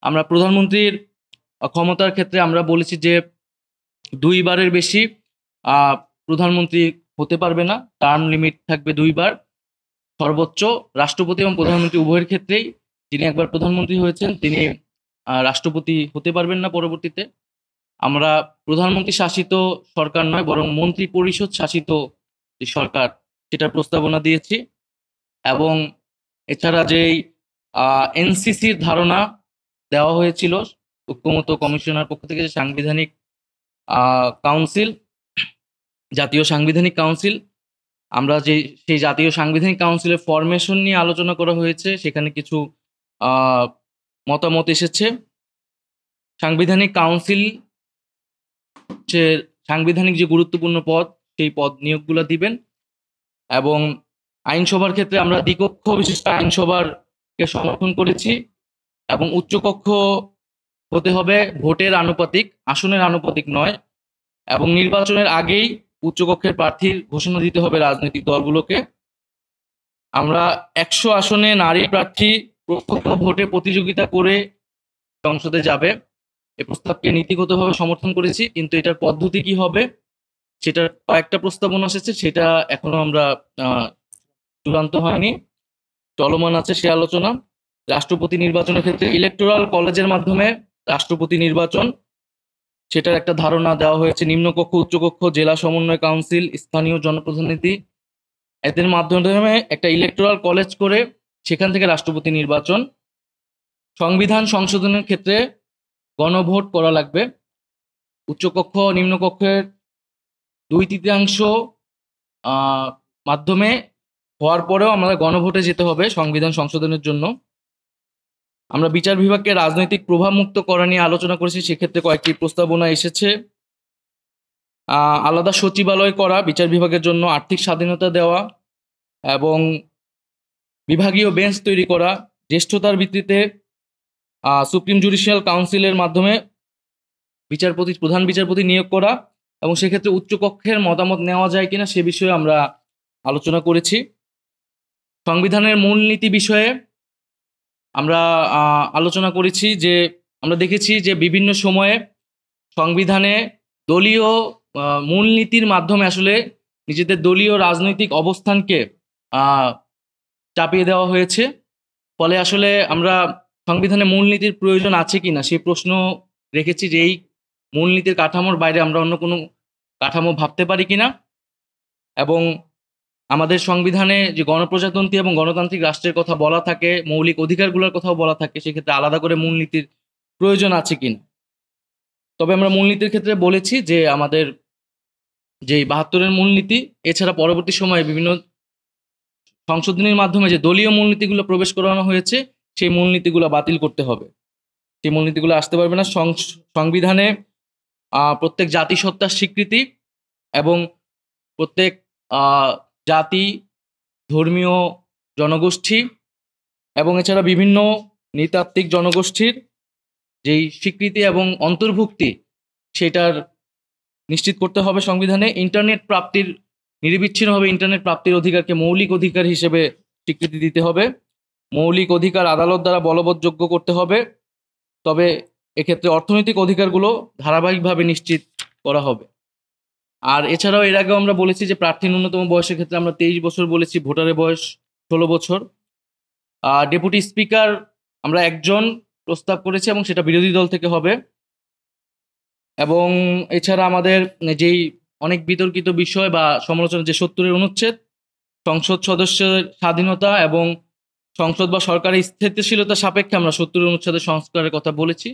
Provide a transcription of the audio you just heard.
আমরা প্রধানমন্ত্রীর ক্ষমতার ক্ষেত্রে আমরা বলেছি যে 2 বারের বেশি প্রধানমন্ত্রী হতে পারবে না, টার্ম লিমিট থাকবে 2 বার। সর্বোচ্চ রাষ্ট্রপতি এবং প্রধানমন্ত্রী উভয়ের ক্ষেত্রেই যিনি একবার প্রধানমন্ত্রী হয়েছেন তিনি রাষ্ট্রপতি হতে পারবেন না পরবর্তীতে। আমরা প্রধানমন্ত্রী শাসিত সরকার নয়, বরং মন্ত্রী পরিষদ শাসিত যে সরকার সেটার প্রস্তাবনা দিয়েছি। এবং এছাড়া যেই এনসিসির ধারণা দেওয়া হয়েছিল ঐক্যমত্য কমিশনের পক্ষ থেকে, যে সাংবিধানিক কাউন্সিল, জাতীয় সাংবিধানিক কাউন্সিল, আমরা সেই জাতীয় সাংবিধানিক কাউন্সিলের ফরমেশন নিয়ে আলোচনা করা হয়েছে। সেখানে কিছু মতামত এসেছে। সাংবিধানিক কাউন্সিল হচ্ছে সাংবিধানিক যে গুরুত্বপূর্ণ পদ, সেই পদ নিয়োগগুলো দিবেন। এবং আইনসভার ক্ষেত্রে আমরা দ্বিকক্ষ বিশিষ্ট আইনসভাকে সমর্থন করেছি এবং উচ্চকক্ষ হতে হবে ভোটের আনুপাতিক, আসনের আনুপাতিক নয়। এবং নির্বাচনের আগেই উচ্চকক্ষের প্রার্থীর ঘোষণা দিতে হবে রাজনৈতিক দলগুলোকে। আমরা 100 আসনে নারী প্রার্থী প্রত্যক্ষ ভোটে প্রতিযোগিতা করে সংসদে যাবে, এই প্রস্তাবকে নীতিগতভাবে সমর্থন করেছি। কিন্তু এটার পদ্ধতি কি হবে সেটার কয়েকটা প্রস্তাবনা এসেছে, সেটা এখনো আমরা চূড়ান্ত হয়নি, চলমান আছে সে আলোচনা। রাষ্ট্রপতি নির্বাচনের ক্ষেত্রে ইলেকটোরাল কলেজের মাধ্যমে রাষ্ট্রপতি নির্বাচন, সেটার একটা ধারণা দেওয়া হয়েছে। নিম্নকক্ষ, উচ্চকক্ষ, জেলা সমন্বয় কাউন্সিল, স্থানীয় জনপ্রতিনিধি, এদের মাধ্যমে একটা ইলেকটোরাল কলেজ করে সেখান থেকে রাষ্ট্রপতি নির্বাচন। সংবিধান সংশোধনের ক্ষেত্রে গণভোট করা লাগবে। উচ্চকক্ষ নিম্নকক্ষের 2/3 মাধ্যমে হওয়ার পরেও আমাদের গণভোটে যেতে হবে সংবিধান সংশোধনের জন্য। আমরা বিচার বিভাগকে রাজনৈতিক প্রভাব মুক্ত করা নিয়ে আলোচনা করেছি, সেক্ষেত্রে কয়েকটি প্রস্তাবনা এসেছে। আলাদা সচিবালয় করা বিচার বিভাগের জন্য, আর্থিক স্বাধীনতা দেওয়া এবং বিভাগীয় বেঞ্চ তৈরি করা, জ্যেষ্ঠতার ভিত্তিতে সুপ্রিম জুডিশিয়াল কাউন্সিলের মাধ্যমে প্রধান বিচারপতি নিয়োগ করা, এবং সেক্ষেত্রে উচ্চকক্ষের মতামত নেওয়া যায় কিনা সে বিষয়ে আমরা আলোচনা করেছি। সংবিধানের মূলনীতি বিষয়ে আমরা আলোচনা করেছি যে আমরা দেখেছি যে বিভিন্ন সময়ে সংবিধানে দলীয় মূলনীতির মাধ্যমে আসলে নিজেদের দলীয় রাজনৈতিক অবস্থানকে চাপিয়ে দেওয়া হয়েছে। ফলে আসলে আমরা সংবিধানে মূলনীতির প্রয়োজন আছে কিনা সেই প্রশ্ন রেখেছি, যে এই মূলনীতির কাঠামোর বাইরে আমরা অন্য কোনো কাঠামো ভাবতে পারি কিনা। এবং আমাদের সংবিধানে যে গণপ্রজাতন্ত্রী এবং গণতান্ত্রিক রাষ্ট্রের কথা বলা থাকে, মৌলিক অধিকারগুলোর কথাও বলা থাকে, সেক্ষেত্রে আলাদা করে মূলনীতির প্রয়োজন আছে কিনা। তবে আমরা মূলনীতির ক্ষেত্রে বলেছি যে আমাদের যে 72-এর মূলনীতি, এছাড়া পরবর্তী সময়ে বিভিন্ন সংশোধনীর মাধ্যমে যে দলীয় মূলনীতিগুলো প্রবেশ করানো হয়েছে, সেই মূলনীতিগুলো বাতিল করতে হবে। সেই মূলনীতিগুলো আসতে পারবে না। সংবিধানে প্রত্যেক জাতিসত্তার স্বীকৃতি এবং প্রত্যেক জাতি, ধর্মীয় জনগোষ্ঠী এবং এছাড়া বিভিন্ন নৃতাত্ত্বিক জনগোষ্ঠীর যেই স্বীকৃতি এবং অন্তর্ভুক্তি, সেটার নিশ্চিত করতে হবে সংবিধানে। নিরবিচ্ছিন্নভাবে ইন্টারনেট প্রাপ্তির অধিকারকে মৌলিক অধিকার হিসেবে স্বীকৃতি দিতে হবে। মৌলিক অধিকার আদালত দ্বারা বলবৎযোগ্য করতে হবে। তবে এক্ষেত্রে অর্থনৈতিক অধিকারগুলো ধারাবাহিকভাবে নিশ্চিত করা হবে। আর এছাড়াও এর আগেও আমরা বলেছি যে প্রার্থী ন্যূনতম বয়সের ক্ষেত্রে আমরা 23 বছর বলেছি, ভোটারের বয়স 16 বছর। ডেপুটি স্পিকার আমরা একজন প্রস্তাব করেছি এবং সেটা বিরোধী দল থেকে হবে। এবং এছাড়া আমাদের যেই অনেক বিতর্কিত বিষয় বা সমালোচনা, যে 70-এর অনুচ্ছেদ, সংসদ সদস্যের স্বাধীনতা এবং সংসদ বা সরকারের স্থিতিশীলতা সাপেক্ষে আমরা 70-এর অনুচ্ছেদের সংস্কারের কথা বলেছি।